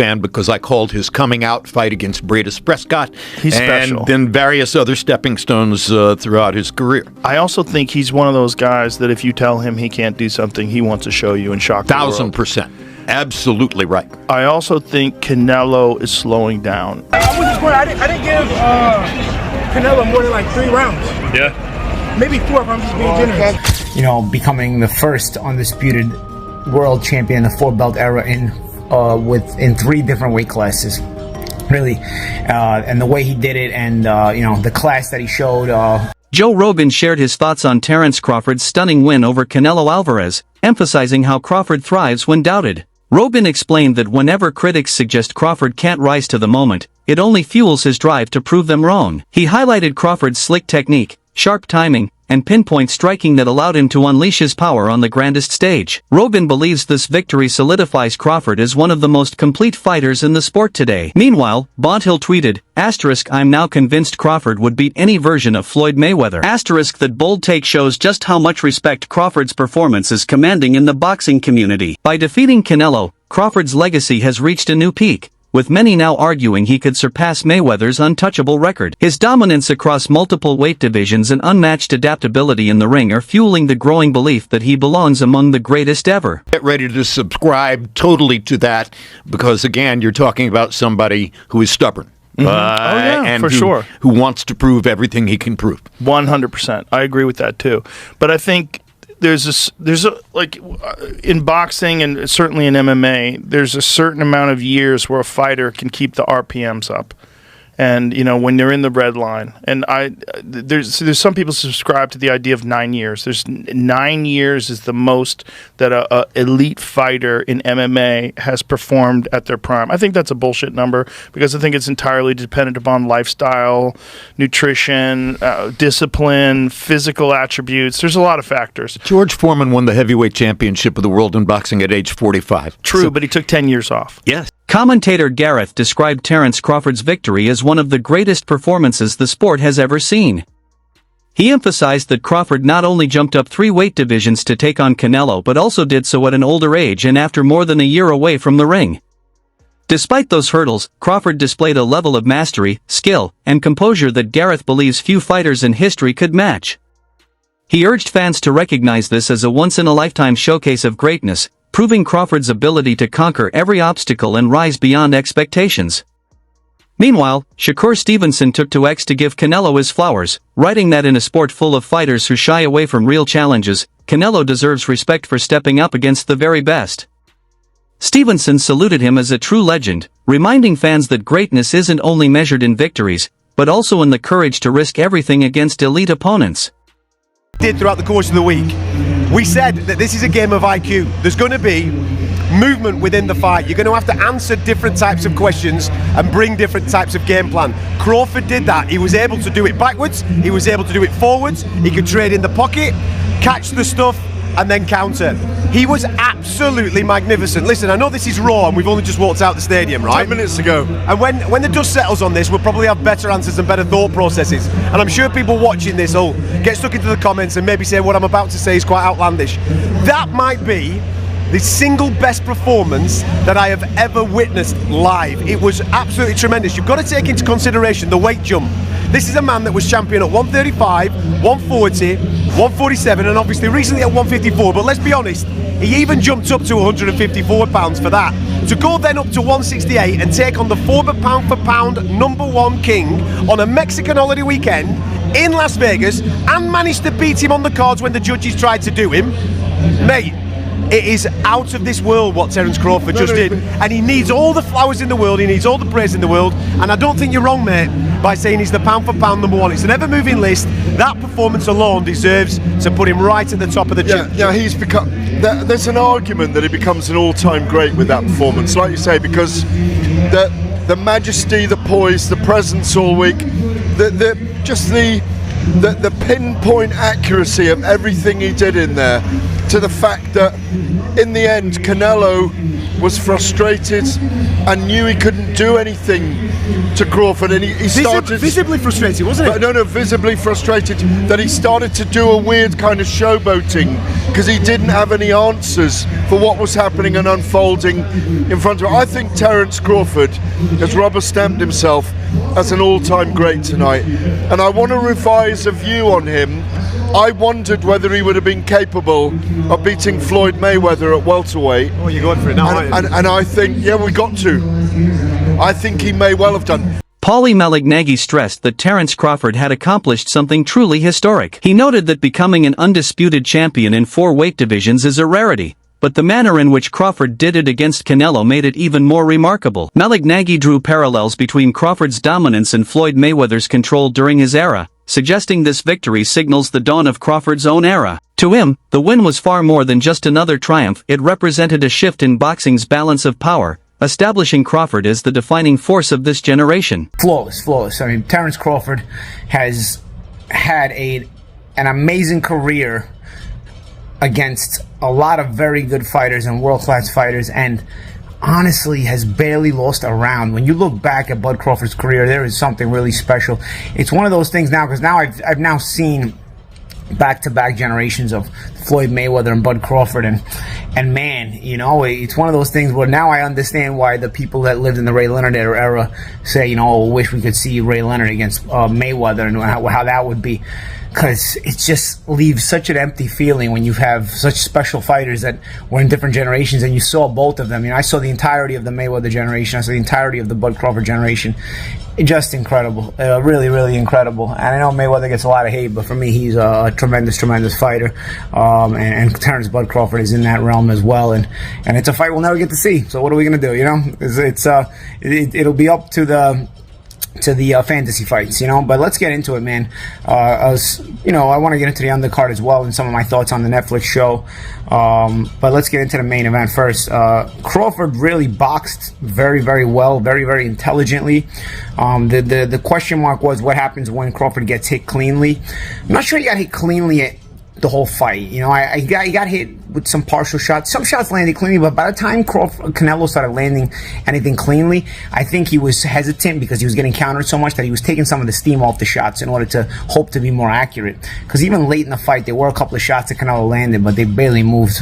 fan because I called his coming out fight against Bradis Prescott. He's special. And then various other stepping stones throughout his career. I also think he's one of those guys that if you tell him he can't do something, he wants to show you and shock the world. 1,000%. Absolutely right. I also think Canelo is slowing down. I didn't give Canelo more than like 3 rounds. Yeah. Maybe 4 if I'm just being generous. You know, becoming the first undisputed world champion in the 4-belt era in 3 different weight classes. Really, and the way he did it, and the class that he showed. Joe Rogan shared his thoughts on Terence Crawford's stunning win over Canelo Alvarez, emphasizing how Crawford thrives when doubted. Rogan explained that whenever critics suggest Crawford can't rise to the moment, it only fuels his drive to prove them wrong. He highlighted Crawford's slick technique, sharp timing, and pinpoint striking that allowed him to unleash his power on the grandest stage. Rogan believes this victory solidifies Crawford as one of the most complete fighters in the sport today. Meanwhile, Bonthill tweeted, "I'm now convinced Crawford would beat any version of Floyd Mayweather." That bold take shows just how much respect Crawford's performance is commanding in the boxing community. By defeating Canelo, Crawford's legacy has reached a new peak, with many now arguing he could surpass Mayweather's untouchable record. His dominance across multiple weight divisions and unmatched adaptability in the ring are fueling the growing belief that he belongs among the greatest ever. Get ready to subscribe totally to that because, again, you're talking about somebody who is stubborn. And sure. Who wants to prove everything he can prove. 100%. I agree with that too. But I think there's in boxing and certainly in MMA, there's a certain amount of years where a fighter can keep the RPMs up. And, when they're in the red line, and there's some people subscribe to the idea of 9 years. There's 9 years is the most that a elite fighter in MMA has performed at their prime. I think that's a bullshit number because I think it's entirely dependent upon lifestyle, nutrition, discipline, physical attributes. There's a lot of factors. George Foreman won the heavyweight championship of the world in boxing at age 45. True, but he took 10 years off. Yes. Commentator Gareth described Terence Crawford's victory as one of the greatest performances the sport has ever seen. He emphasized that Crawford not only jumped up 3 weight divisions to take on Canelo but also did so at an older age and after more than a year away from the ring. Despite those hurdles, Crawford displayed a level of mastery, skill, and composure that Gareth believes few fighters in history could match. He urged fans to recognize this as a once-in-a-lifetime showcase of greatness, proving Crawford's ability to conquer every obstacle and rise beyond expectations. Meanwhile, Shakur Stevenson took to X to give Canelo his flowers, writing that in a sport full of fighters who shy away from real challenges, Canelo deserves respect for stepping up against the very best. Stevenson saluted him as a true legend, reminding fans that greatness isn't only measured in victories, but also in the courage to risk everything against elite opponents. Did throughout the course of the week, we said that this is a game of IQ. There's going to be movement within the fight. You're going to have to answer different types of questions and bring different types of game plan. Crawford did that. He was able to do it backwards, he was able to do it forwards, he could trade in the pocket, catch the stuff and then counter. He was absolutely magnificent. Listen, I know this is raw and we've only just walked out the stadium, right? 10 minutes ago. And when the dust settles on this, we'll probably have better answers and better thought processes. And I'm sure people watching this will get stuck into the comments and maybe say what I'm about to say is quite outlandish. That might be the single best performance that I have ever witnessed live. It was absolutely tremendous. You've got to take into consideration the weight jump. This is a man that was champion at 135, 140, 147 and obviously recently at 154, but let's be honest, he even jumped up to 154 pounds for that. To go then up to 168 and take on the former pound for pound #1 king on a Mexican holiday weekend in Las Vegas and managed to beat him on the cards when the judges tried to do him, mate, it is out of this world what Terence Crawford just did, and he needs all the flowers in the world, he needs all the praise in the world, and I don't think you're wrong, mate, by saying he's the pound for pound #1. It's an ever-moving list. That performance alone deserves to put him right at the top of the chart. Yeah, he's become. There's an argument that he becomes an all-time great with that performance, like you say, because the majesty, the poise, the presence all week, the pinpoint accuracy of everything he did in there, to the fact that in the end Canelo was frustrated and knew he couldn't do anything to Crawford, and he started visibly frustrated, wasn't it? No, visibly frustrated that he started to do a weird kind of showboating because he didn't have any answers for what was happening and unfolding in front of him. I think Terence Crawford has rubber stamped himself as an all-time great tonight, and I want to revise a view on him. I wondered whether he would have been capable of beating Floyd Mayweather at welterweight. Oh, you're going for it now, aren't you? And I think, yeah, we got to. I think he may well have done. Paulie Malignaggi stressed that Terence Crawford had accomplished something truly historic. He noted that becoming an undisputed champion in 4 weight divisions is a rarity, but the manner in which Crawford did it against Canelo made it even more remarkable. Malignaggi drew parallels between Crawford's dominance and Floyd Mayweather's control during his era, suggesting this victory signals the dawn of Crawford's own era. To him, the win was far more than just another triumph. It represented a shift in boxing's balance of power, establishing Crawford as the defining force of this generation. Flawless. I mean, Terence Crawford has had an amazing career against a lot of very good fighters and world-class fighters, and honestly has barely lost a round. When you look back at Bud Crawford's career, there is something really special. It's one of those things now, because now I've now seen back-to-back generations of Floyd Mayweather and Bud Crawford, and man, you know, it's one of those things where now I understand why the people that lived in the Ray Leonard era say, you know, wish we could see Ray Leonard against Mayweather, and how that would be. Because it just leaves such an empty feeling when you have such special fighters that were in different generations, and you saw both of them. You know, I saw the entirety of the Mayweather generation. I saw the entirety of the Bud Crawford generation. Just incredible. Really incredible. And I know Mayweather gets a lot of hate, but for me, he's a tremendous fighter. And Terence Bud Crawford is in that realm as well. And it's a fight we'll never get to see. So what are we going to do, you know? It'll be up to the fantasy fights, you know, but let's get into it, man. I want to get into the undercard as well and some of my thoughts on the Netflix show, but let's get into the main event first. Crawford really boxed very well, very intelligently. The question mark was what happens when Crawford gets hit cleanly. I'm not sure he got hit cleanly the whole fight. You know, he got hit with some partial shots. Some shots landed cleanly, but by the time Canelo started landing anything cleanly, I think he was hesitant because he was getting countered so much that he was taking some of the steam off the shots in order to hope to be more accurate. Because even late in the fight, there were a couple of shots that Canelo landed, but they barely moved.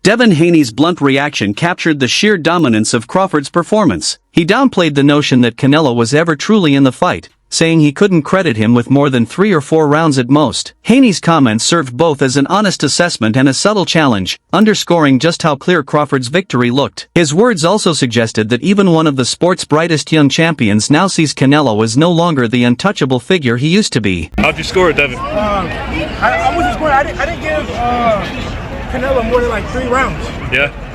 Devin Haney's blunt reaction captured the sheer dominance of Crawford's performance. He downplayed the notion that Canelo was ever truly in the fight, saying he couldn't credit him with more than 3 or 4 rounds at most. Haney's comments served both as an honest assessment and a subtle challenge, underscoring just how clear Crawford's victory looked. His words also suggested that even one of the sport's brightest young champions now sees Canelo as no longer the untouchable figure he used to be. How'd you score it, Devin? I wasn't scoring. I didn't give Canelo more than like 3 rounds. Yeah.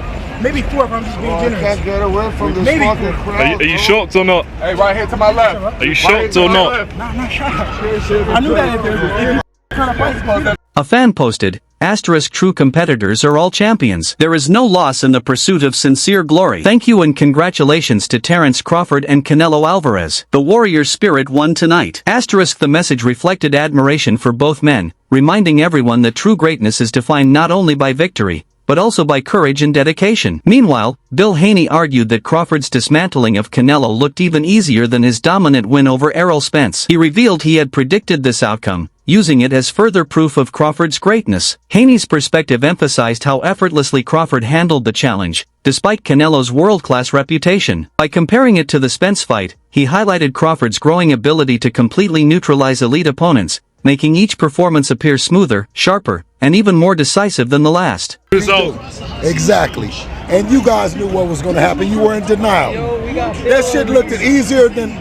Maybe 4 if I'm just being generous. Can't get away from this Maybe fucking crowd. Are you shocked or not? Hey, right here to my left. Are you shocked or not? No, I'm not shocked. I knew that if you kind of fight. A fan posted, *, true competitors are all champions. There is no loss in the pursuit of sincere glory. Thank you and congratulations to Terence Crawford and Canelo Alvarez. The warrior spirit won tonight. *, the message reflected admiration for both men, reminding everyone that true greatness is defined not only by victory, but also by courage and dedication. Meanwhile, Bill Haney argued that Crawford's dismantling of Canelo looked even easier than his dominant win over Errol Spence. He revealed he had predicted this outcome, using it as further proof of Crawford's greatness. Haney's perspective emphasized how effortlessly Crawford handled the challenge, despite Canelo's world-class reputation. By comparing it to the Spence fight, he highlighted Crawford's growing ability to completely neutralize elite opponents, making each performance appear smoother, sharper, and even more decisive than the last. Result. Exactly. And you guys knew what was going to happen. You were in denial. That shit looked easier than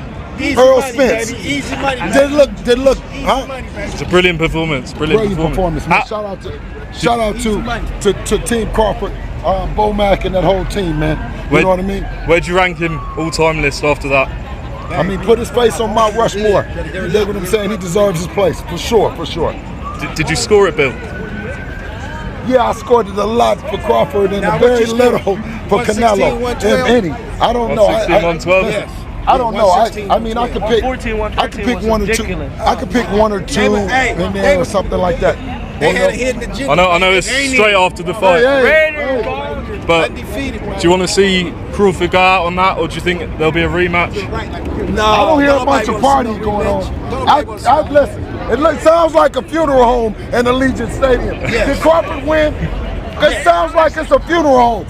Earl Spence. Did it look, huh? It's a brilliant performance. Brilliant performance, man. Shout out to Team Crawford, Bo Mack, and that whole team, man. You know what I mean? Where'd you rank him all-time list after that? I mean, put his face on Mount Rushmore. You dig what I'm saying? He deserves his place, for sure. Did you score it, Bill? Yeah, I scored it a lot for Crawford and very little for Canelo. If any. I don't know. 112? I don't know. I mean, I could pick one or two. I could pick one or two in there or something like that. They had a hidden agenda. I know it's straight after the fight. But do you want to see Crawford go out on that, or do you think there'll be a rematch? No, I don't hear a bunch of partying going on. I listen. It sounds like a funeral home in Allegiant Stadium. Did Crawford win? It sounds like it's a funeral home.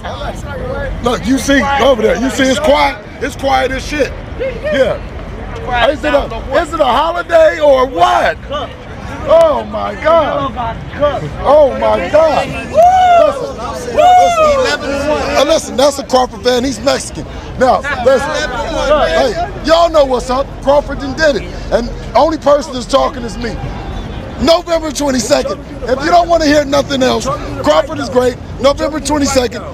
Look, you see over there. You see it's quiet. It's quiet as shit. Yeah. Is it a holiday or what? Oh my God! Oh my God! Listen, that's a Crawford fan. He's Mexican. Now, listen. Hey, y'all know what's up. Crawford done did it, and only person that's talking is me. November 22nd. If you don't want to hear nothing else, Crawford is great. November 22nd.